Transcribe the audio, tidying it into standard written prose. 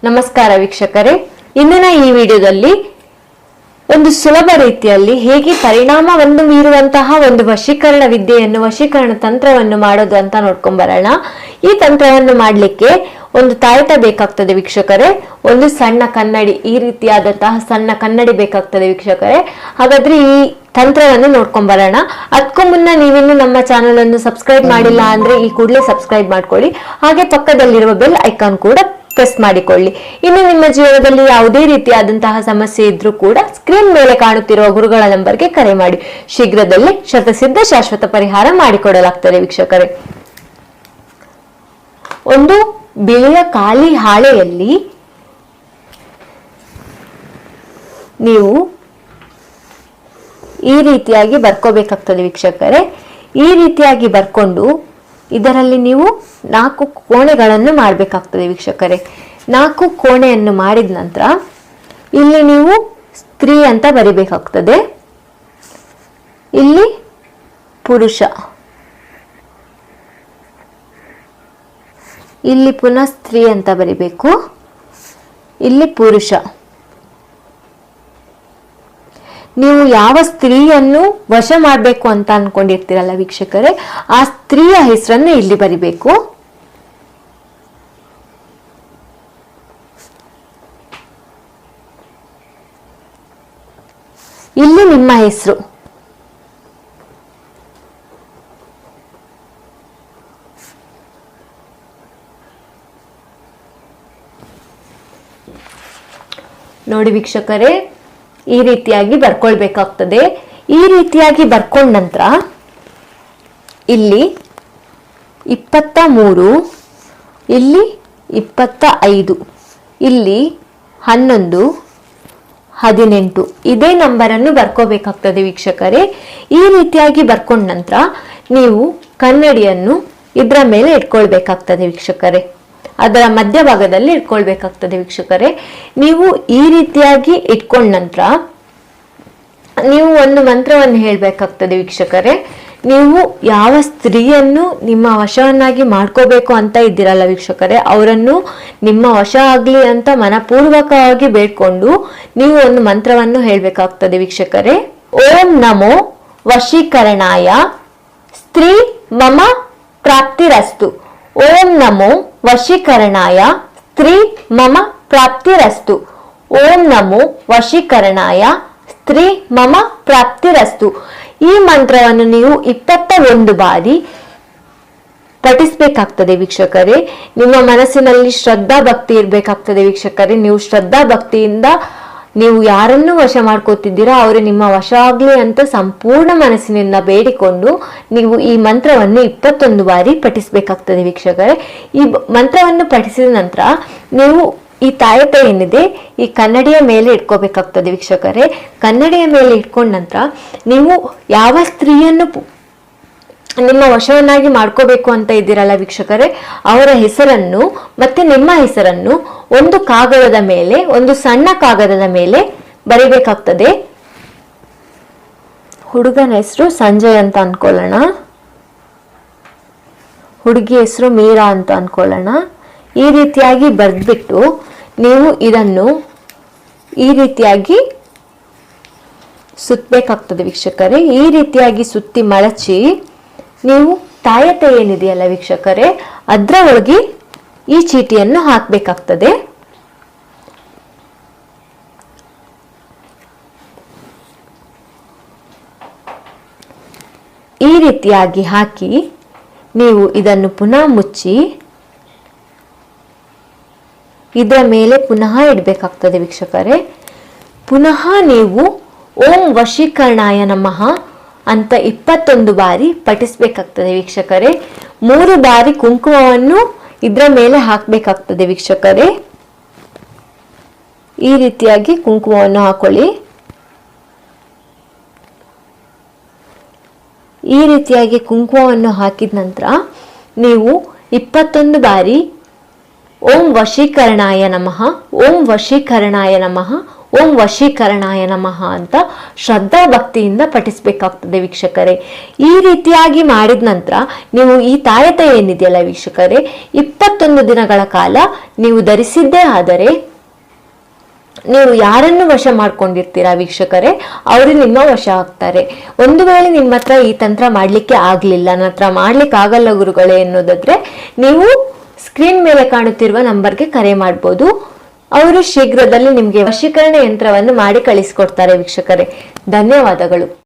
ನಮಸ್ಕಾರ ವೀಕ್ಷಕರೇ, ಇಂದಿನ ಈ ವಿಡಿಯೋದಲ್ಲಿ ಒಂದು ಸುಲಭ ರೀತಿಯಲ್ಲಿ ಹೇಗೆ ಪರಿಣಾಮವನ್ನು ಬೀರುವಂತಹ ಒಂದು ವಶೀಕರಣ ವಿದ್ಯೆಯನ್ನು, ವಶೀಕರಣ ತಂತ್ರವನ್ನು ಮಾಡೋದು ಅಂತ ನೋಡ್ಕೊಂಡ್ ಬರೋಣ. ಈ ತಂತ್ರವನ್ನು ಮಾಡಲಿಕ್ಕೆ ಒಂದು ತಾಯತ ಬೇಕಾಗ್ತದೆ ವೀಕ್ಷಕರೇ, ಒಂದು ಸಣ್ಣ ಕನ್ನಡಿ, ಈ ರೀತಿಯಾದಂತಹ ಸಣ್ಣ ಕನ್ನಡಿ ಬೇಕಾಗ್ತದೆ ವೀಕ್ಷಕರೇ. ಹಾಗಾದ್ರೆ ಈ ತಂತ್ರವನ್ನು ನೋಡ್ಕೊಂಡ್ ಬರೋಣ. ಅದಕ್ಕೂ ಮುನ್ನ ನೀವಿನ್ನು ನಮ್ಮ ಚಾನೆಲ್ ಅನ್ನು ಸಬ್ಸ್ಕ್ರೈಬ್ ಮಾಡಿಲ್ಲ ಅಂದ್ರೆ ಈ ಕೂಡಲೇ ಸಬ್ಸ್ಕ್ರೈಬ್ ಮಾಡ್ಕೊಳ್ಳಿ. ಹಾಗೆ ಪಕ್ಕದಲ್ಲಿರುವ ಬೆಲ್ ಐಕಾನ್ ಕೂಡ ಪ್ರೆಸ್ ಮಾಡಿಕೊಳ್ಳಿ. ಇನ್ನು ನಿಮ್ಮ ಜೀವನದಲ್ಲಿ ಯಾವುದೇ ರೀತಿಯಾದಂತಹ ಸಮಸ್ಯೆ ಇದ್ರೂ ಕೂಡ ಸ್ಕ್ರೀನ್ ಮೇಲೆ ಕಾಣುತ್ತಿರುವ ಗುರುಗಳ ನಂಬರ್ಗೆ ಕರೆ ಮಾಡಿ. ಶೀಘ್ರದಲ್ಲೇ ಶತಸಿದ್ಧ ಶಾಶ್ವತ ಪರಿಹಾರ ಮಾಡಿಕೊಡಲಾಗ್ತದೆ ವೀಕ್ಷಕರೇ. ಒಂದು ಬಿಳಿಯ ಖಾಲಿ ಹಾಳೆಯಲ್ಲಿ ನೀವು ಈ ರೀತಿಯಾಗಿ ಬರ್ಕೋಬೇಕಾಗ್ತದೆ ವೀಕ್ಷಕರೇ. ಈ ರೀತಿಯಾಗಿ ಬರ್ಕೊಂಡು ಇದರಲ್ಲಿ ನೀವು 4 ಕೋಣೆಗಳನ್ನು ಮಾಡಬೇಕಾಗ್ತದೆ ವೀಕ್ಷಕರೇ. 4 ಕೋಣೆಯನ್ನು ಮಾಡಿದ ನಂತರ ಇಲ್ಲಿ ನೀವು ಸ್ತ್ರೀ ಅಂತ ಬರಿಬೇಕಾಗ್ತದೆ, ಇಲ್ಲಿ ಪುರುಷ, ಇಲ್ಲಿ ಪುನಃ ಸ್ತ್ರೀ ಅಂತ ಬರಿಬೇಕು, ಇಲ್ಲಿ ಪುರುಷ. ನೀವು ಯಾವ ಸ್ತ್ರೀಯನ್ನು ವಶ ಮಾಡಬೇಕು ಅಂತ ಅನ್ಕೊಂಡಿರ್ತೀರಲ್ಲ ವೀಕ್ಷಕರೇ, ಆ ಸ್ತ್ರೀಯ ಹೆಸರನ್ನು ಇಲ್ಲಿ ಬರಿಬೇಕು. ಇಲ್ಲಿ ನಿಮ್ಮ ಹೆಸರು, ನೋಡಿ ವೀಕ್ಷಕರೇ, ಈ ರೀತಿಯಾಗಿ ಬರ್ಕೊಳ್ಬೇಕಾಗ್ತದೆ. ಈ ರೀತಿಯಾಗಿ ಬರ್ಕೊಂಡ ನಂತರ ಇಲ್ಲಿ 23, ಇಲ್ಲಿ 25, ಇಲ್ಲಿ 11, 18 ಇದೇ ನಂಬರನ್ನು ಬರ್ಕೋಬೇಕಾಗ್ತದೆ ವೀಕ್ಷಕರೇ. ಈ ರೀತಿಯಾಗಿ ಬರ್ಕೊಂಡ ನಂತರ ನೀವು ಕನ್ನಡಿಯನ್ನು ಇದರ ಮೇಲೆ ಇಟ್ಕೊಳ್ಬೇಕಾಗ್ತದೆ ವೀಕ್ಷಕರೇ. ಅದರ ಮಧ್ಯಭಾಗದಲ್ಲಿ ಇಟ್ಕೊಳ್ಬೇಕಾಗ್ತದೆ ವೀಕ್ಷಕರೇ. ನೀವು ಈ ರೀತಿಯಾಗಿ ಇಟ್ಕೊಂಡ ನಂತರ ನೀವು ಒಂದು ಮಂತ್ರವನ್ನು ಹೇಳ್ಬೇಕಾಗ್ತದೆ ವೀಕ್ಷಕರೇ. ನೀವು ಯಾವ ಸ್ತ್ರೀಯನ್ನು ನಿಮ್ಮ ವಶವನ್ನಾಗಿ ಮಾಡ್ಕೋಬೇಕು ಅಂತ ಇದ್ದೀರಲ್ಲ ವೀಕ್ಷಕರೇ, ಅವರನ್ನು ನಿಮ್ಮ ವಶ ಆಗ್ಲಿ ಅಂತ ಮನಪೂರ್ವಕವಾಗಿ ಬೇಡ್ಕೊಂಡು ನೀವು ಒಂದು ಮಂತ್ರವನ್ನು ಹೇಳ್ಬೇಕಾಗ್ತದೆ ವೀಕ್ಷಕರೇ. ಓಂ ನಮೋ ವಶೀಕರಣಾಯ ಸ್ತ್ರೀ ಮಮ ಪ್ರಾಪ್ತಿರಸ್ತು. ಓಂ ನಮೋ ವಶೀಕರಣಾಯ ಸ್ತ್ರೀ ಮಮ ಪ್ರಾಪ್ತಿರಸ್ತು. ಓಂ ನಮೋ ವಶೀಕರಣಾಯ ಸ್ತ್ರೀ ಮಮ ಪ್ರಾಪ್ತಿರಸ್ತು. ಈ ಮಂತ್ರವನ್ನು ನೀವು 21 ಬಾರಿ ಪಠಿಸಬೇಕಾಗ್ತದೆ ವೀಕ್ಷಕರೇ. ನಿಮ್ಮ ಮನಸ್ಸಿನಲ್ಲಿ ಶ್ರದ್ಧಾ ಭಕ್ತಿ ಇರ್ಬೇಕಾಗ್ತದೆ ವೀಕ್ಷಕರೇ. ನೀವು ಶ್ರದ್ಧಾ ಭಕ್ತಿಯಿಂದ ನೀವು ಯಾರನ್ನು ವಶ ಮಾಡ್ಕೋತಿದ್ದೀರಾ ಅವರು ನಿಮ್ಮ ವಶ ಆಗ್ಲಿ ಅಂತ ಸಂಪೂರ್ಣ ಮನಸ್ಸಿನಿಂದ ಬೇಡಿಕೊಂಡು ನೀವು ಈ ಮಂತ್ರವನ್ನು 21 ಬಾರಿ ಪಠಿಸಬೇಕಾಗ್ತದೆ ವೀಕ್ಷಕರೇ. ಈ ಮಂತ್ರವನ್ನು ಪಠಿಸಿದ ನಂತರ ನೀವು ಈ ತಾಯತ ಏನಿದೆ ಈ ಕನ್ನಡಿಯ ಮೇಲೆ ಇಟ್ಕೋಬೇಕಾಗ್ತದೆ ವೀಕ್ಷಕರೇ. ಕನ್ನಡಿಯ ಮೇಲೆ ಇಟ್ಕೊಂಡ ನಂತರ ನೀವು ಯಾವ ಸ್ತ್ರೀಯನ್ನು ನಿಮ್ಮ ವಶವನ್ನಾಗಿ ಮಾಡ್ಕೋಬೇಕು ಅಂತ ಇದ್ದೀರಲ್ಲ ವೀಕ್ಷಕರೇ, ಅವರ ಹೆಸರನ್ನು ಮತ್ತೆ ನಿಮ್ಮ ಹೆಸರನ್ನು ಒಂದು ಕಾಗದದ ಮೇಲೆ, ಒಂದು ಸಣ್ಣ ಕಾಗದದ ಮೇಲೆ ಬರಿಬೇಕಾಗ್ತದೆ. ಹುಡುಗನ ಹೆಸರು ಸಂಜಯ್ ಅಂತ ಅನ್ಕೊಳ್ಳೋಣ, ಹುಡುಗಿ ಹೆಸರು ಮೀರಾ ಅಂತ ಅನ್ಕೊಳ್ಳೋಣ. ಈ ರೀತಿಯಾಗಿ ಬರೆದ್ಬಿಟ್ಟು ನೀವು ಇದನ್ನು ಈ ರೀತಿಯಾಗಿ ಸುತ್ತಬೇಕಾಗ್ತದೆ ವೀಕ್ಷಕರೇ. ಈ ರೀತಿಯಾಗಿ ಸುತ್ತಿ ಮಡಚಿ ನೀವು ತಾಯತ ಏನಿದೆಯಲ್ಲ ವೀಕ್ಷಕರೇ, ಅದರ ಒಳಗೆ ಈ ಚೀಟಿಯನ್ನು ಹಾಕಬೇಕಾಗ್ತದೆ. ಈ ರೀತಿಯಾಗಿ ಹಾಕಿ ನೀವು ಇದನ್ನು ಪುನಃ ಮುಚ್ಚಿ ಇದರ ಮೇಲೆ ಪುನಃ ಇಡಬೇಕಾಗ್ತದೆ ವೀಕ್ಷಕರೇ. ಪುನಃ ನೀವು ಓಂ ವಶೀಕರಣಾಯ ನಮಃ ಅಂತ 21 ಬಾರಿ ಪಠಿಸಬೇಕಾಗ್ತದೆ ವೀಕ್ಷಕರೇ. 3 ಬಾರಿ ಕುಂಕುಮವನ್ನು ಇದರ ಮೇಲೆ ಹಾಕಬೇಕಾಗ್ತದೆ ವೀಕ್ಷಕರೇ. ಈ ರೀತಿಯಾಗಿ ಕುಂಕುಮವನ್ನು ಹಾಕೊಳ್ಳಿ. ಈ ರೀತಿಯಾಗಿ ಕುಂಕುಮವನ್ನು ಹಾಕಿದ ನಂತರ ನೀವು 21 ಬಾರಿ ಓಂ ವಶೀಕರಣಾಯ ನಮಃ, ಓಂ ವಶೀಕರಣಾಯ ನಮಃ, ಓಂ ವಶೀಕರಣಾಯ ನಮಃ ಅಂತ ಶ್ರದ್ಧಾ ಭಕ್ತಿಯಿಂದ ಪಠಿಸ್ಬೇಕಾಗ್ತದೆ ವೀಕ್ಷಕರೇ. ಈ ರೀತಿಯಾಗಿ ಮಾಡಿದ ನಂತರ ನೀವು ಈ ತಾಯತ ಏನಿದೆಯಲ್ಲ ವೀಕ್ಷಕರೇ, 21 ದಿನಗಳ ಕಾಲ ನೀವು ಧರಿಸಿದ್ದೇ ಆದರೆ ನೀವು ಯಾರನ್ನು ವಶ ಮಾಡ್ಕೊಂಡಿರ್ತೀರಾ ವೀಕ್ಷಕರೇ, ಅವರು ನಿಮ್ಮ ವಶ ಆಗ್ತಾರೆ. ಒಂದು ವೇಳೆ ನಿಮ್ಮ ಹತ್ರ ಈ ತಂತ್ರ ಮಾಡ್ಲಿಕ್ಕೆ ಆಗ್ಲಿಲ್ಲ, ನನ್ನ ಹತ್ರ ಮಾಡ್ಲಿಕ್ಕೆ ಆಗಲ್ಲ ಗುರುಗಳೇ ಅನ್ನೋದಾದ್ರೆ ನೀವು ಸ್ಕ್ರೀನ್ ಮೇಲೆ ಕಾಣುತ್ತಿರುವ ನಂಬರ್ಗೆ ಕರೆ ಮಾಡ್ಬೋದು. ಅವರು ಶೀಘ್ರದಲ್ಲಿ ನಿಮ್ಗೆ ವಶೀಕರಣ ಯಂತ್ರವನ್ನು ಮಾಡಿ ಕಳಿಸ್ಕೊಡ್ತಾರೆ ವೀಕ್ಷಕರೇ. ಧನ್ಯವಾದಗಳು.